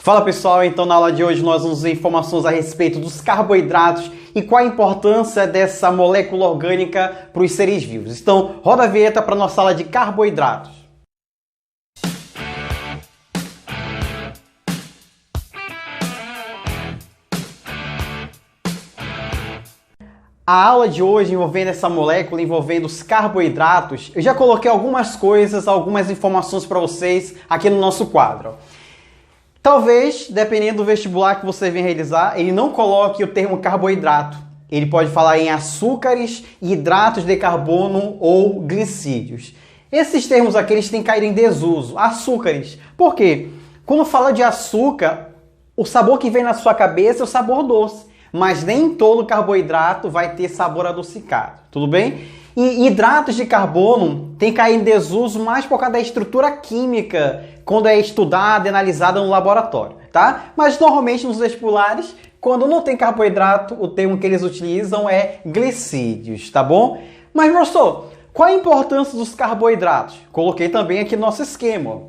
Fala pessoal, então na aula de hoje nós vamos ver informações a respeito dos carboidratos e qual a importância dessa molécula orgânica para os seres vivos. Então roda a vinheta para a nossa aula de carboidratos. A aula de hoje envolvendo essa molécula, envolvendo os carboidratos, eu já coloquei algumas coisas, algumas informações para vocês aqui no nosso quadro. Talvez, dependendo do vestibular que você venha realizar, ele não coloque o termo carboidrato. Ele pode falar em açúcares, hidratos de carbono ou glicídios. Esses termos aqui eles têm caído em desuso. Açúcares. Por quê? Quando fala de açúcar, o sabor que vem na sua cabeça é o sabor doce. Mas nem todo carboidrato vai ter sabor adocicado. Tudo bem? E hidratos de carbono tem caído em desuso mais por causa da estrutura química quando é estudada e analisada no laboratório, tá? Mas normalmente nos vestibulares, quando não tem carboidrato, o termo que eles utilizam é glicídios, tá bom? Mas, professor, qual a importância dos carboidratos? Coloquei também aqui no nosso esquema.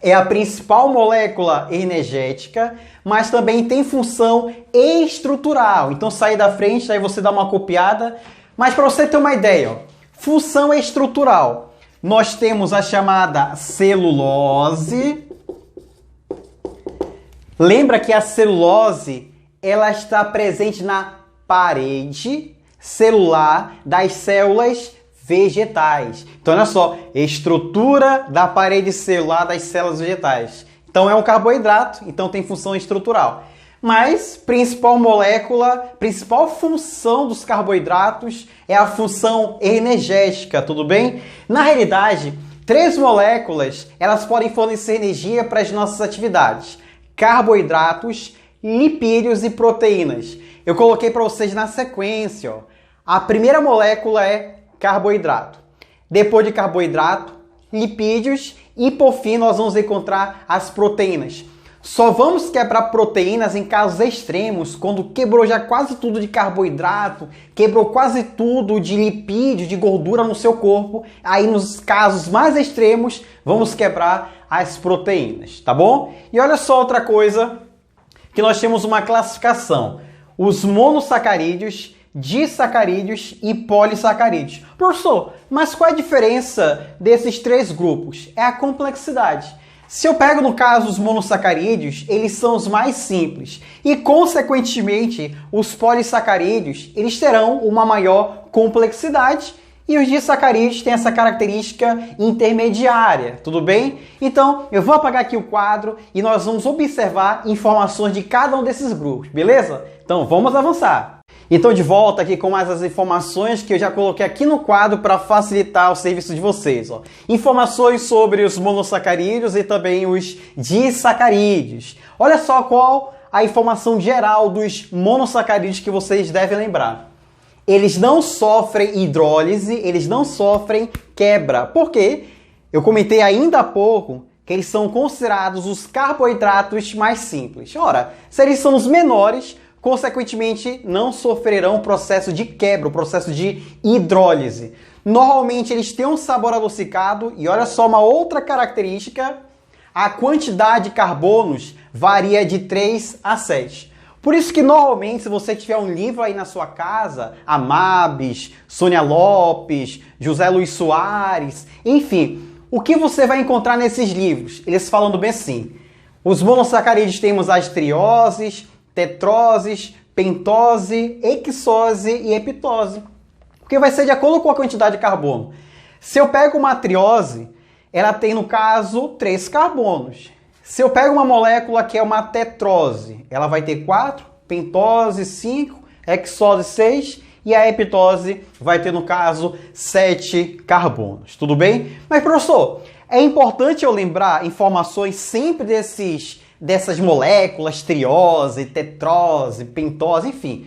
É a principal molécula energética, mas também tem função estrutural. Então, sair da frente, aí você dá uma copiada. Mas para você ter uma ideia, ó, função estrutural. Nós temos a chamada celulose. Lembra que a celulose ela está presente na parede celular das células vegetais. Então, olha só, estrutura da parede celular das células vegetais. Então, é um carboidrato, então tem função estrutural. Mas, principal molécula, principal função dos carboidratos é a função energética, tudo bem? Na realidade, 3 moléculas, elas podem fornecer energia para as nossas atividades. Carboidratos, lipídios e proteínas. Eu coloquei para vocês na sequência, ó. A primeira molécula é carboidrato. Depois de carboidrato, lipídios e por fim nós vamos encontrar as proteínas. Só vamos quebrar proteínas em casos extremos, quando quebrou já quase tudo de carboidrato, quebrou quase tudo de lipídio, de gordura no seu corpo. Aí nos casos mais extremos, vamos quebrar as proteínas, tá bom? E olha só outra coisa, que nós temos uma classificação. Os monossacarídeos, disacarídeos e polissacarídeos. Professor, mas qual é a diferença desses 3 grupos? É a complexidade. Se eu pego, no caso, os monossacarídeos, eles são os mais simples. E, consequentemente, os polissacarídeos, eles terão uma maior complexidade. E os disacarídeos têm essa característica intermediária, tudo bem? Então, eu vou apagar aqui o quadro e nós vamos observar informações de cada um desses grupos, beleza? Então, vamos avançar. Então, de volta aqui com mais as informações que eu já coloquei aqui no quadro para facilitar o serviço de vocês. Ó. Informações sobre os monossacarídeos e também os disacarídeos. Olha só qual a informação geral dos monossacarídeos que vocês devem lembrar. Eles não sofrem hidrólise, eles não sofrem quebra. Por quê? Eu comentei ainda há pouco que eles são considerados os carboidratos mais simples. Ora, se eles são os menores, consequentemente, não sofrerão o processo de quebra, o processo de hidrólise. Normalmente, eles têm um sabor adocicado e olha só uma outra característica, a quantidade de carbonos varia de 3 a 7. Por isso que, normalmente, se você tiver um livro aí na sua casa, Amabis, Sônia Lopes, José Luiz Soares, enfim, o que você vai encontrar nesses livros? Eles falando bem assim, os monossacarídeos temos as trioses, tetroses, pentose, hexose e heptose. Porque vai ser de acordo com a quantidade de carbono. Se eu pego uma triose, ela tem, no caso, 3 carbonos. Se eu pego uma molécula que é uma tetrose, ela vai ter 4, pentose 5, hexose 6 e a heptose vai ter, no caso, 7 carbonos. Tudo bem? Mas, professor, é importante eu lembrar informações sempre dessas moléculas, triose, tetrose, pentose, enfim.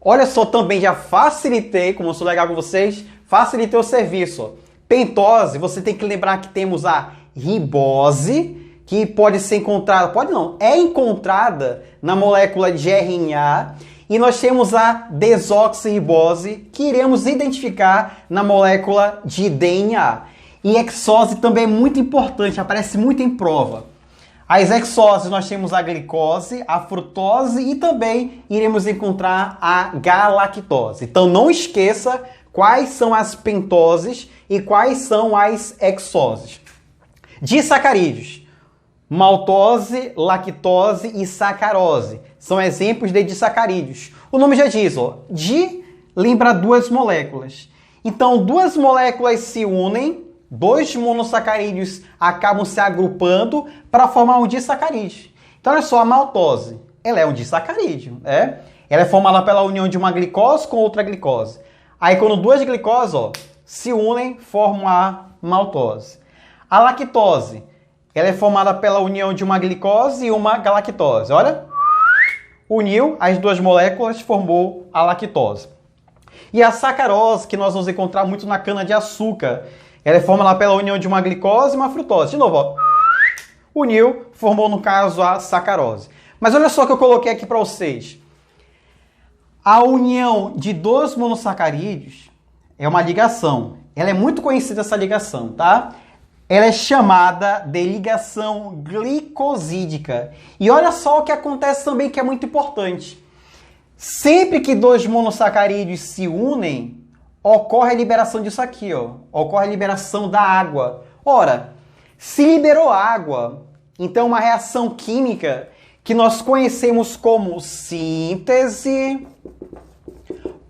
Olha só, também já facilitei, como eu sou legal com vocês, facilitei o serviço. Ó. Pentose, você tem que lembrar que temos a ribose, que pode ser encontrada, pode não, é encontrada na molécula de RNA, e nós temos a desoxirribose, que iremos identificar na molécula de DNA. E hexose também é muito importante, aparece muito em prova. As hexoses nós temos a glicose, a frutose e também iremos encontrar a galactose. Então não esqueça quais são as pentoses e quais são as hexoses. Disacarídeos: maltose, lactose e sacarose. São exemplos de disacarídeos. O nome já diz, ó, lembra duas moléculas. Então duas moléculas se unem, dois monossacarídeos acabam se agrupando para formar um disacarídeo. Então, olha só, a maltose, ela é um disacarídeo, né? Ela é formada pela união de uma glicose com outra glicose. Aí, quando duas glicoses, ó, se unem, formam a maltose. A lactose, ela é formada pela união de uma glicose e uma galactose. Olha, uniu as duas moléculas, formou a lactose. E a sacarose, que nós vamos encontrar muito na cana-de-açúcar, ela é formada pela união de uma glicose e uma frutose. De novo, ó. Uniu, formou, no caso, a sacarose. Mas olha só o que eu coloquei aqui para vocês. A união de dois monossacarídeos é uma ligação. Ela é muito conhecida, essa ligação, tá? Ela é chamada de ligação glicosídica. E olha só o que acontece também, que é muito importante. Sempre que dois monossacarídeos se unem, ocorre a liberação disso aqui, ó. Ocorre a liberação da água. Ora, se liberou água, então uma reação química que nós conhecemos como síntese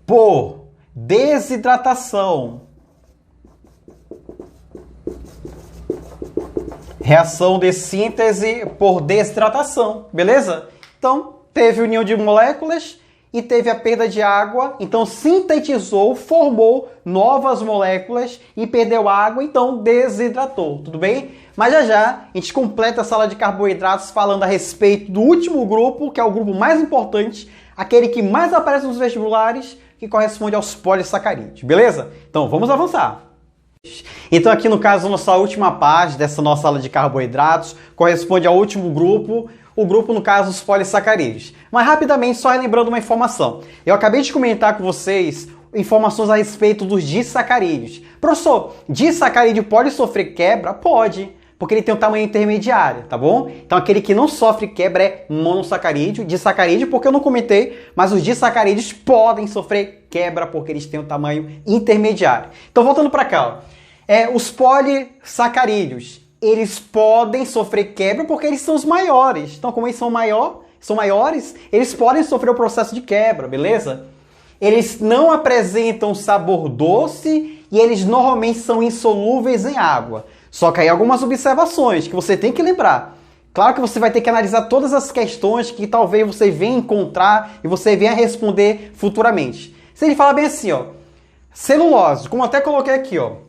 por desidratação. Reação de síntese por desidratação, beleza? Então, teve união de moléculas e teve a perda de água, então sintetizou, formou novas moléculas e perdeu água, então desidratou, tudo bem? Mas já a gente completa a sala de carboidratos falando a respeito do último grupo, que é o grupo mais importante, aquele que mais aparece nos vestibulares, que corresponde aos polissacarídeos, beleza? Então vamos avançar. Então aqui no caso, nossa última página dessa nossa sala de carboidratos corresponde ao último grupo, o grupo, no caso, os polissacarídeos. Mas rapidamente, só relembrando uma informação. Eu acabei de comentar com vocês informações a respeito dos disacarídeos. Professor, disacarídeo pode sofrer quebra? Pode, porque ele tem um tamanho intermediário, tá bom? Então aquele que não sofre quebra é monossacarídeo, disacarídeo, porque eu não comentei, mas os disacarídeos podem sofrer quebra porque eles têm um tamanho intermediário. Então voltando para cá, ó. Os polissacarídeos, eles podem sofrer quebra porque eles são os maiores. Então, como eles são maiores, eles podem sofrer o processo de quebra, beleza? Eles não apresentam sabor doce e eles normalmente são insolúveis em água. Só que aí algumas observações que você tem que lembrar. Claro que você vai ter que analisar todas as questões que talvez você venha encontrar e você venha responder futuramente. Se ele fala bem assim, ó, celulose, como eu até coloquei aqui, ó.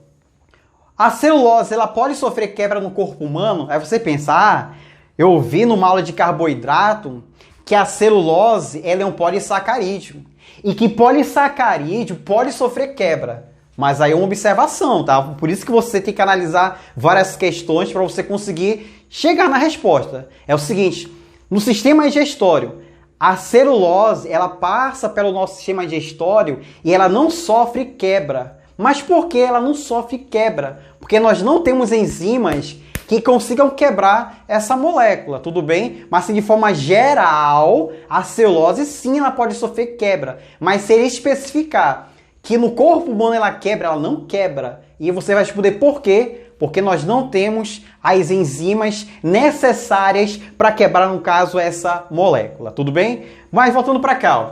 A celulose, ela pode sofrer quebra no corpo humano? Aí você pensa, eu ouvi numa aula de carboidrato que a celulose, ela é um polissacarídeo. E que polissacarídeo pode sofrer quebra. Mas aí é uma observação, tá? Por isso que você tem que analisar várias questões para você conseguir chegar na resposta. É o seguinte, no sistema digestório, a celulose, ela passa pelo nosso sistema digestório e ela não sofre quebra. Mas por que ela não sofre quebra? Porque nós não temos enzimas que consigam quebrar essa molécula, tudo bem? Mas de forma geral, a celulose sim, ela pode sofrer quebra. Mas se ele especificar que no corpo humano ela quebra, ela não quebra. E você vai responder por quê? Porque nós não temos as enzimas necessárias para quebrar, no caso, essa molécula, tudo bem? Mas voltando para cá, ó.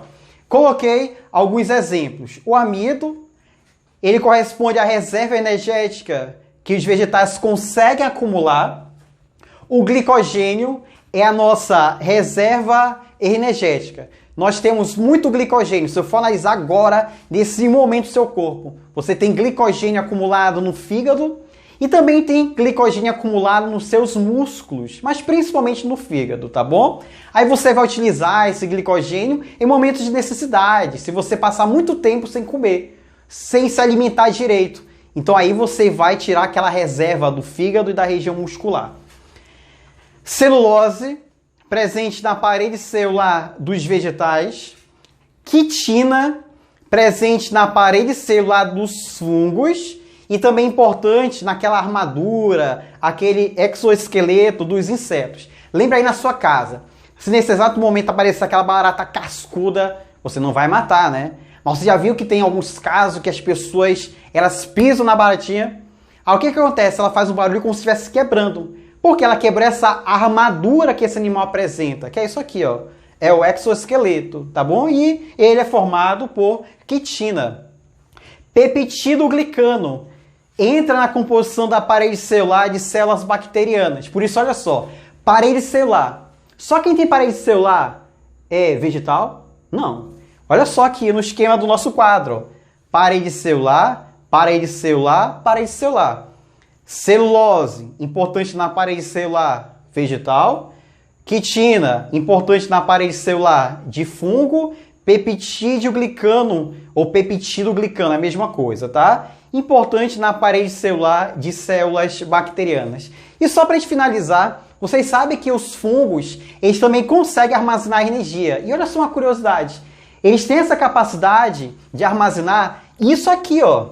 Coloquei alguns exemplos. O amido, ele corresponde à reserva energética que os vegetais conseguem acumular. O glicogênio é a nossa reserva energética. Nós temos muito glicogênio. Se eu for analisar agora, nesse momento do seu corpo, você tem glicogênio acumulado no fígado e também tem glicogênio acumulado nos seus músculos, mas principalmente no fígado, tá bom? Aí você vai utilizar esse glicogênio em momentos de necessidade, se você passar muito tempo sem comer, sem se alimentar direito. Então aí você vai tirar aquela reserva do fígado e da região muscular. Celulose, presente na parede celular dos vegetais. Quitina, presente na parede celular dos fungos. E também importante naquela armadura, aquele exoesqueleto dos insetos. Lembra aí na sua casa. Se nesse exato momento aparecer aquela barata cascuda, você não vai matar, né? Mas você já viu que tem alguns casos que as pessoas, elas pisam na baratinha. Aí o que acontece? Ela faz um barulho como se estivesse quebrando. Porque ela quebrou essa armadura que esse animal apresenta, que é isso aqui, ó. É o exoesqueleto, tá bom? E ele é formado por quitina. Peptidoglicano entra na composição da parede celular de células bacterianas. Por isso, olha só, parede celular. Só quem tem parede celular é vegetal? Não. Olha só aqui no esquema do nosso quadro. Parede celular, parede celular, parede celular. Celulose, importante na parede celular, vegetal. Quitina, importante na parede celular, de fungo. Peptidoglicano ou peptidoglicano, é a mesma coisa, tá? Importante na parede celular de células bacterianas. E só para a gente finalizar, vocês sabem que os fungos, eles também conseguem armazenar energia. E olha só uma curiosidade. Eles têm essa capacidade de armazenar isso aqui, ó.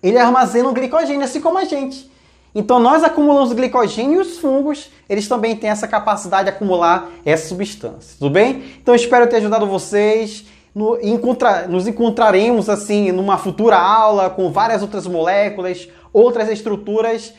Ele armazena o glicogênio, assim como a gente. Então nós acumulamos glicogênio e os fungos, eles também têm essa capacidade de acumular essa substância. Tudo bem? Então espero ter ajudado vocês. Nos encontraremos assim numa futura aula com várias outras moléculas, outras estruturas.